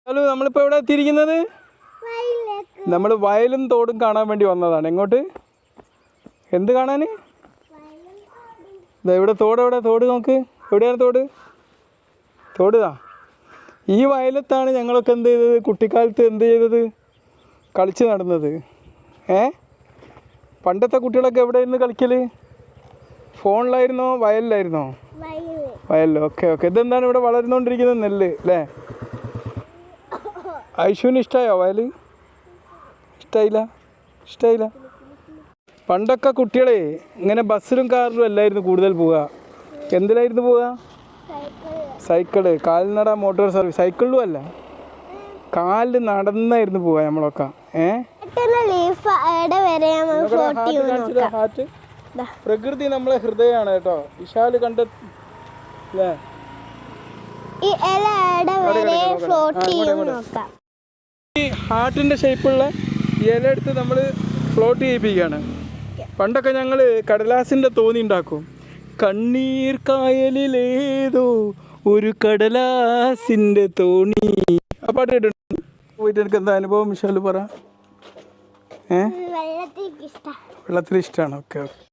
Hello, നമ്മളിപ്പോൾ എവിടെ എത്തിയിരിക്കുന്നത്? നമ്മൾ വയലും തോടും കാണാൻ വേണ്ടി വന്നതാണ്. എങ്ങോട്ട്? എന്ത് കാണാൻ? ഇവിടെ തോട്. എവിടെ തോട്? നോക്ക്, എവിടെയാണ് തോട്? തോടുതാ. ഈ വയലത്താണ് ഞങ്ങളൊക്കെ എന്ത് ചെയ്തത്? കുട്ടിക്കാലത്ത് എന്ത് ചെയ്തത്? കളിച്ച് നടന്നത്. പണ്ടത്തെ കുട്ടികളൊക്കെ എവിടെയായിരുന്നു കളിക്കൽ? ഫോണിലായിരുന്നോ വയലിലായിരുന്നോ? വയലിൽ. ഓക്കെ. ഇതെന്താണ് ഇവിടെ വളർന്നുകൊണ്ടിരിക്കുന്നത്? നെല്ല് അല്ലേ? ഐശുവിന് ഇഷ്ടമായോ വയൽ? ഇഷ്ടമായില്ല. പണ്ടൊക്കെ കുട്ടികളെ ഇങ്ങനെ ബസ്സിലും കാറിലും അല്ലായിരുന്നു കൂടുതൽ പോവുക. എന്തിലായിരുന്നു പോവുക? സൈക്കിള്, കാൽനട മോട്ടോർ സർവീസ്. സൈക്കിളിലും അല്ല, കാലിൽ നടന്നായിരുന്നു പോവുക നമ്മളൊക്കെ. ഹാറ്റ് പ്രകൃതി നമ്മളെ ഹൃദയമാണ് കേട്ടോ. വിശാല് കണ്ടെല്ലേ? ഈ ഹാർട്ടിൻ്റെ ഷേപ്പുള്ള ഇല എടുത്ത് നമ്മൾ ഫ്ലോട്ട് ചെയ്യിപ്പിക്കുകയാണ്. പണ്ടൊക്കെ ഞങ്ങൾ കടലാസിൻ്റെ തോണി ഉണ്ടാക്കും. കണ്ണീർ കായലിലേതോ ഒരു കടലാസിൻ്റെ തോണി. ആ പാട്ട് കേട്ടിട്ടുണ്ട്. പോയിട്ട് എനിക്ക് എന്താ അനുഭവം വിശാല് പറ? വെള്ളത്തിൽ ഇഷ്ടമാണ്. ഓക്കെ.